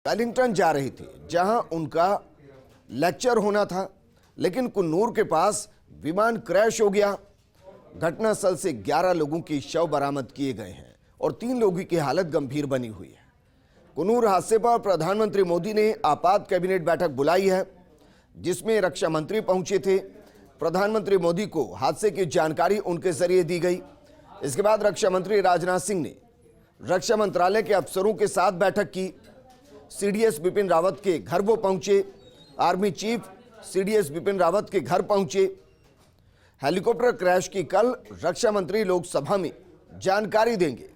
Wellington जा रही थी जहां उनका लेक्चर होना था, लेकिन कुन्नूर के पास विमान क्रैश हो गया। घटनास्थल से 11 लोगों के शव बरामद किए गए हैं और 3 लोगों की हालत गंभीर बनी हुई है। कुन्नूर हादसे पर प्रधानमंत्री मोदी ने आपात कैबिनेट बैठक बुलाई है, जिसमें रक्षा मंत्री पहुंचे थे। प्रधानमंत्री मोदी को हादसे की जानकारी उनके जरिए दी गई। इसके बाद रक्षा मंत्री राजनाथ सिंह ने रक्षा मंत्रालय के अफसरों के साथ बैठक की। सीडीएस बिपिन रावत के घर वो पहुंचे। Army chief CDS Bipin Rawat के घर पहुंचे। हेलीकॉप्टर क्रैश की कल रक्षा मंत्री लोकसभा में जानकारी देंगे।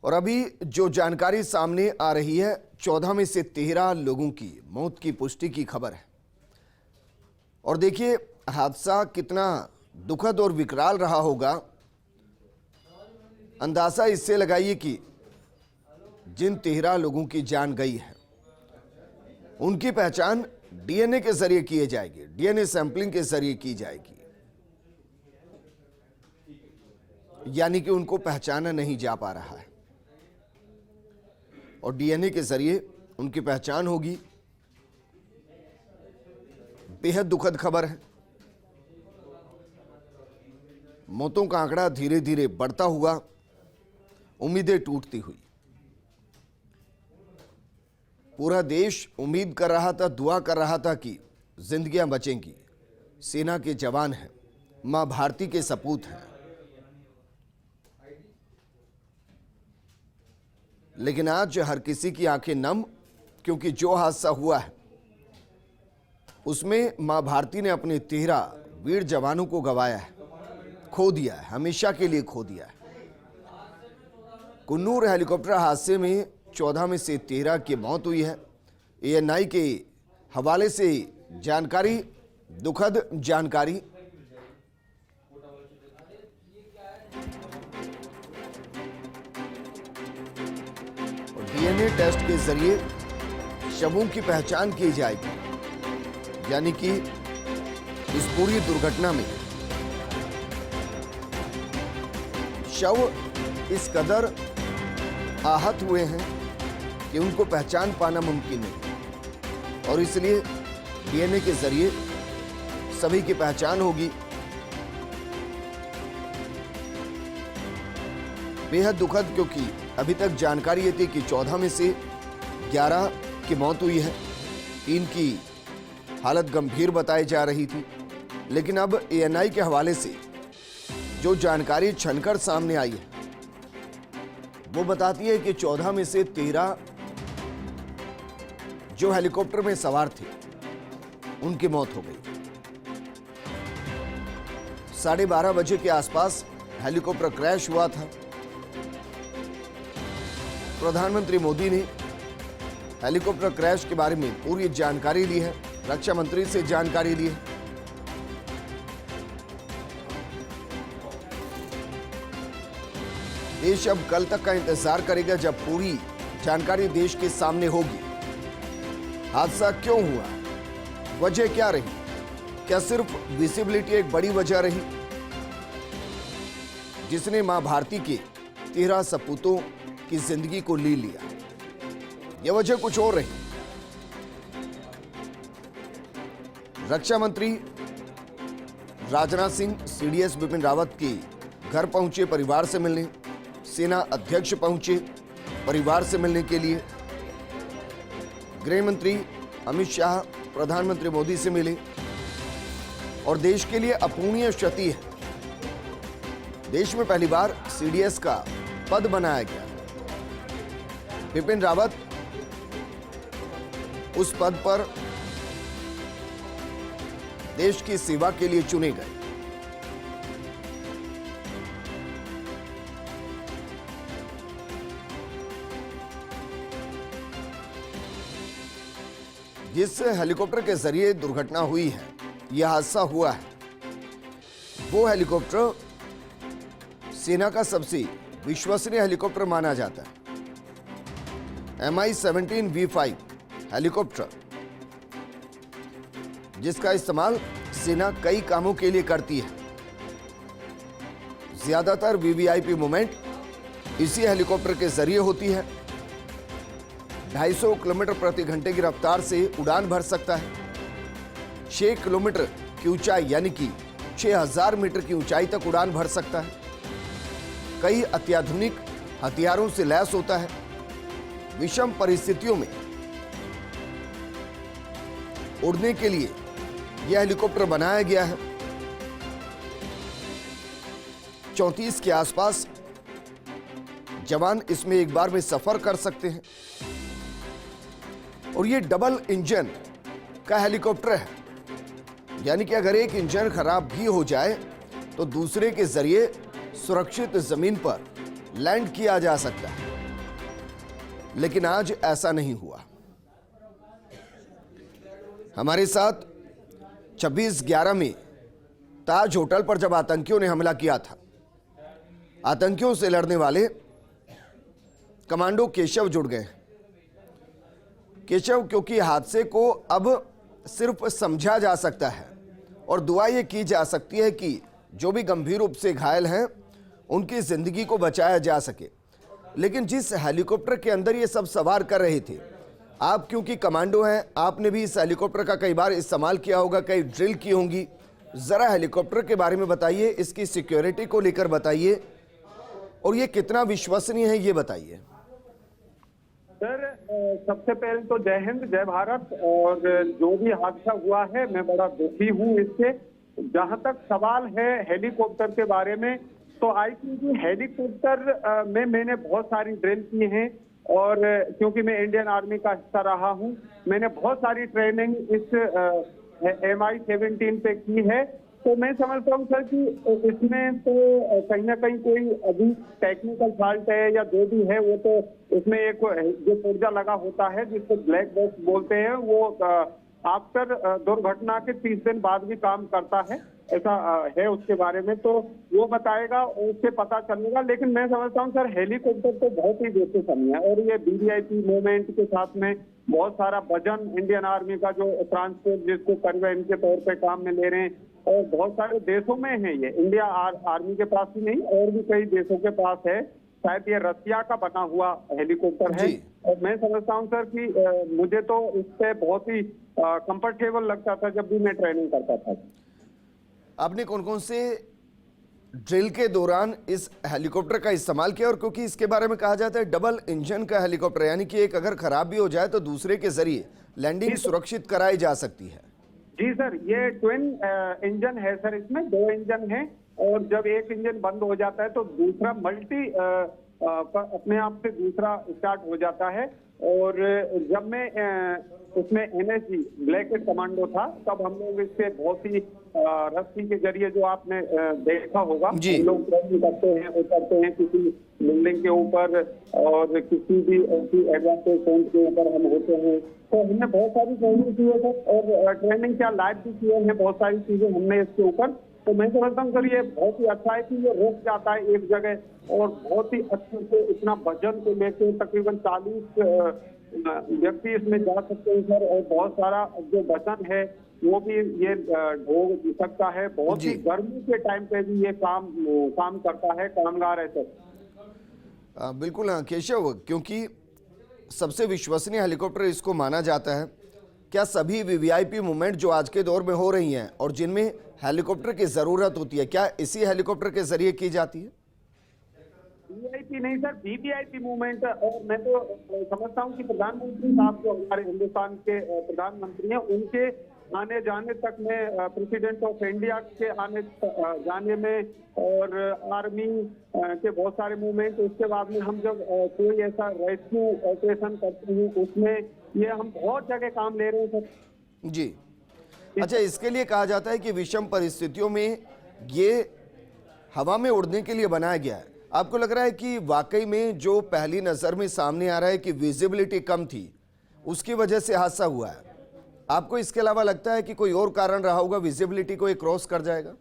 और अभी जो जानकारी सामने आ रही है, 14 में से 13 लोगों की मौत की पुष्टि की खबर है। और देखिए हादसा कितना दुखद और विकराल रहा होगा। अंदाजा इससे लगाइए कि जिन 13 लोगों की जान गई है, उनकी पहचान डीएनए के जरिए की जाएगी, डीएनए सैंपलिंग के जरिए की जाएगी, यानी कि उनको पहचाना नहीं जा पा रहा है और डीएनए के जरिए उनकी पहचान होगी। बेहद दुखद खबर है। मौतों का आंकड़ा धीरे धीरे बढ़ता हुआ, उम्मीदें टूटती हुई। पूरा देश उम्मीद कर रहा था, दुआ कर रहा था कि जिंदगियां बचेंगी। सेना के जवान हैं, मां भारती के सपूत हैं, लेकिन आज हर किसी की आंखें नम, क्योंकि जो हादसा हुआ है उसमें मां भारती ने अपने 13 वीर जवानों को गंवाया है, खो दिया है, हमेशा के लिए खो दिया है। कुन्नूर हेलीकॉप्टर हादसे में 14 में से 13 की मौत हुई है। एएनआई के हवाले से जानकारी, दुखद जानकारी। और डीएनए टेस्ट के जरिए शवों की पहचान की जाएगी, यानी कि इस पूरी दुर्घटना में शव इस कदर आहत हुए हैं कि उनको पहचान पाना मुमकिन नहीं, और इसलिए डीएनए के जरिए सभी की पहचान होगी। बेहद दुखद, क्योंकि अभी तक जानकारी ये थी कि 14 में से 11 की मौत हुई है, 3 की हालत गंभीर बताई जा रही थी। लेकिन अब एएनआई के हवाले से जो जानकारी छनकर सामने आई है, वो बताती है कि 14 में से 13 जो हेलीकॉप्टर में सवार थे, उनकी मौत हो गई। 12:30 बजे के आसपास हेलीकॉप्टर क्रैश हुआ था। प्रधानमंत्री मोदी ने हेलीकॉप्टर क्रैश के बारे में पूरी जानकारी ली है, रक्षा मंत्री से जानकारी ली है। देश अब कल तक का इंतजार करेगा, जब पूरी जानकारी देश के सामने होगी। हादसा क्यों हुआ, वजह क्या रही, क्या सिर्फ विजिबिलिटी एक बड़ी वजह रही जिसने मां भारती के 13 सपूतों की जिंदगी को ले लिया? यह वजह कुछ और रही। रक्षा मंत्री राजनाथ सिंह सीडीएस बिपिन रावत के घर पहुंचे परिवार से मिलने। सेना अध्यक्ष पहुंचे परिवार से मिलने के लिए। गृह मंत्री अमित शाह प्रधानमंत्री मोदी से मिले। और देश के लिए अपूर्णीय क्षति है, देश में पहली बार सीडीएस का पद बनाया गया। बिपिन रावत उस पद पर देश की सेवा के लिए चुने गए। जिस हेलीकॉप्टर के जरिए दुर्घटना हुई है, यह हादसा हुआ है, वो हेलीकॉप्टर सेना का सबसे विश्वसनीय हेलीकॉप्टर माना जाता है। Mi-17V5 हेलीकॉप्टर, जिसका इस्तेमाल सेना कई कामों के लिए करती है। ज्यादातर वीवीआईपी मूवमेंट इसी हेलीकॉप्टर के जरिए होती है। 250 किलोमीटर प्रति घंटे की रफ्तार से उड़ान भर सकता है। 6 किलोमीटर की ऊंचाई यानी कि 6000 मीटर की ऊंचाई तक उड़ान भर सकता है। कई अत्याधुनिक हथियारों से लैस होता है। विषम परिस्थितियों में उड़ने के लिए यह हेलीकॉप्टर बनाया गया है। 34 के आसपास जवान इसमें एक बार में सफर कर सकते हैं और यह डबल इंजन का हेलीकॉप्टर है, यानी कि अगर एक इंजन खराब भी हो जाए तो दूसरे के जरिए सुरक्षित जमीन पर लैंड किया जा सकता है। लेकिन आज ऐसा नहीं हुआ। हमारे साथ 26/11 में ताज होटल पर जब आतंकियों ने हमला किया था, आतंकियों से लड़ने वाले कमांडो केशव जुड़ गए। केशव, क्योंकि हादसे को अब सिर्फ समझा जा सकता है और दुआ यह की जा सकती है कि जो भी गंभीर रूप से घायल हैं उनकी जिंदगी को बचाया जा सके। लेकिन जिस हेलीकॉप्टर के अंदर ये सब सवार कर रहे थे, आप क्योंकि कमांडो हैं, आपने भी इस हेलीकॉप्टर का कई बार इस्तेमाल किया होगा, कई ड्रिल की होंगी। जरा हेलीकॉप्टर के बारे में बताइए, इसकी सिक्योरिटी को लेकर बताइए और ये कितना विश्वसनीय है ये बताइए। सर, सबसे पहले तो जय हिंद, जय भारत। और जो भी हादसा हुआ है मैं बड़ा दुखी हूँ इससे। जहां तक सवाल है हेलीकॉप्टर के बारे में, तो आई थिंक हेलीकॉप्टर में मैंने बहुत सारी ड्रिल की हैं और क्योंकि मैं इंडियन आर्मी का हिस्सा रहा हूँ, मैंने बहुत सारी ट्रेनिंग इस MI-17 पे की है। तो मैं समझता हूँ सर कि इसमें तो कहीं ना कहीं कोई अभी टेक्निकल फॉल्ट है या जो भी है, वो तो इसमें एक जो पुर्जा लगा होता है जिसको ब्लैक बॉक्स बोलते हैं, वो आफ्टर दुर्घटना के 30 दिन बाद भी काम करता है, ऐसा है उसके बारे में। तो वो बताएगा, उससे पता चलेगा। लेकिन मैं समझता हूँ सर हेलीकॉप्टर तो बहुत ही विश्वसनीय है और ये VVIP मूवमेंट के साथ में बहुत सारा वजन इंडियन आर्मी का जो ट्रांसपोर्ट जिसको परिवहन के तौर पे काम में ले रहे हैं, और बहुत सारे देशों में है ये, इंडिया आर्मी के पास ही नहीं और भी कई देशों के पास है। शायद ये रसिया का बना हुआ हेलीकॉप्टर है। और मैं समझता हूँ सर कि मुझे तो इससे बहुत ही कंफर्टेबल लगता था जब भी मैं ट्रेनिंग करता था। आपने कौन कौन से ड्रिल के दौरान इस हेलीकॉप्टर का इस्तेमाल किया? और क्योंकि इसके बारे में कहा जाता है डबल इंजन का हेलीकॉप्टर, यानी कि एक अगर खराब भी हो जाए तो दूसरे के जरिए लैंडिंग सुरक्षित कराई जा सकती है। जी सर, ये ट्विन इंजन है सर, इसमें 2 इंजन हैं और जब एक इंजन बंद हो जाता है तो दूसरा मल्टी अपने आप से दूसरा स्टार्ट हो जाता है। और जब मैं उसमें NSG ब्लैक कमांडो था, तब हम लोग इससे बहुत ही रस्सी के जरिए, जो आपने देखा होगा, हम लोग ट्रेनिंग करते हैं, उतरते हैं किसी बिल्डिंग के ऊपर और किसी भी ऐसी एडवांटेज पॉइंट के ऊपर हम होते हैं। तो हमने बहुत सारी ट्रेनिंग की है सर, और ट्रेनिंग क्या लाइव भी किए हैं, बहुत सारी चीजें हमने इसके ऊपर। तो मैं समझता हूँ सर ये बहुत ही अच्छा है कि ये रुक जाता है एक जगह और बहुत ही अच्छे से इतना वजन को लेकर तकरीबन 40 व्यक्ति इसमें जा सकते हैं सर। और बहुत सारा जो वजन है वो भी ये ढो सकता है। बहुत ही गर्मी के टाइम पे भी ये काम करता है, कामगार है सर। बिल्कुल हाँ केशव, क्योंकि सबसे विश्वसनीय हेलीकॉप्टर इसको माना जाता है। क्या सभी VVIP मूवमेंट जो आज के दौर में हो रही हैं और जिनमें हेलीकॉप्टर की जरूरत होती है, क्या इसी हेलीकॉप्टर के जरिए की जाती है? VVIP नहीं सर, VVIP मूवमेंट। और मैं तो समझता हूँ कि प्रधानमंत्री साहब जो हमारे हिंदुस्तान के प्रधानमंत्री हैं, उनके आने जाने तक में, प्रेसिडेंट ऑफ इंडिया के आने जाने में, और आर्मी के बहुत सारे मूवमेंट, उसके बाद में हम जब कोई ऐसा रेस्क्यू ऑपरेशन करते हैं उसमें ये हम बहुत जगह काम ले रहे हैं सर। जी अच्छा, इसके लिए कहा जाता है कि विषम परिस्थितियों में ये हवा में उड़ने के लिए बनाया गया है। आपको लग रहा है कि वाकई में जो पहली नजर में सामने आ रहा है कि विजिबिलिटी कम थी, उसकी वजह से हादसा हुआ है? आपको इसके अलावा लगता है कि कोई और कारण रहा होगा, विजिबिलिटी को ये क्रॉस कर जाएगा?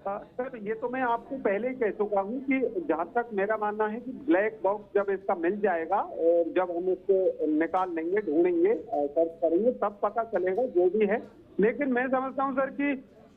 सर ये तो मैं आपको पहले ही कह चुका हूँ कि जहाँ तक मेरा मानना है कि ब्लैक बॉक्स जब इसका मिल जाएगा और जब हम इसको निकाल लेंगे, ढूंढेंगे, सर्च करेंगे, तब पता चलेगा जो भी है। लेकिन मैं समझता हूँ सर कि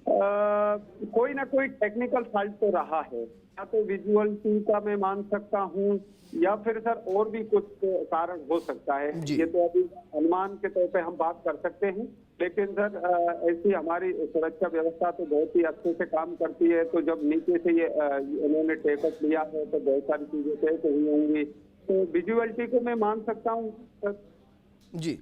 कोई ना कोई टेक्निकल फॉल्ट तो रहा है, या तो विजुअलिटी का मैं मान सकता हूँ, या फिर सर और भी कुछ कारण हो सकता है। जी। ये तो अभी अनुमान के तौर पे हम बात कर सकते हैं, लेकिन सर ऐसी हमारी सुरक्षा व्यवस्था तो बहुत ही अच्छे से काम करती है। तो जब नीचे से ये इन्होंने टेकअप लिया है तो बहुत सारी चीजें तय तो हुई होंगी, तो विजुअलिटी को मैं मान सकता हूँ सर। जी,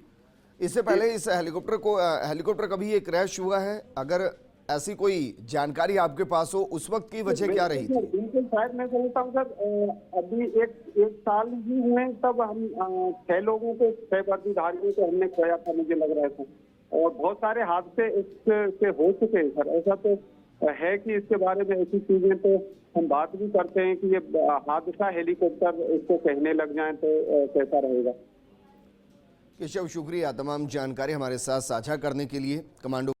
इससे पहले इस हेलीकॉप्टर कभी ये क्रैश हुआ है? अगर ऐसी कोई जानकारी आपके पास हो, उस वक्त की वजह क्या रही थी? बिल्कुल शायद मैं समझता हूँ सर, अभी एक साल ही हुए तब हम 6 लोगों को, 6 वर्दीधारियों को हमने खोया था, मुझे लग रहा था। और बहुत सारे हादसे इससे हो चुके हैं सर। ऐसा तो है कि इसके बारे में ऐसी चीजें तो हम बात भी करते हैं कि ये हादसा हेलीकॉप्टर इसको कहने लग जाए तो कैसा रहेगा। केशव, शुक्रिया तमाम जानकारी हमारे साथ साझा करने के लिए। कमांडो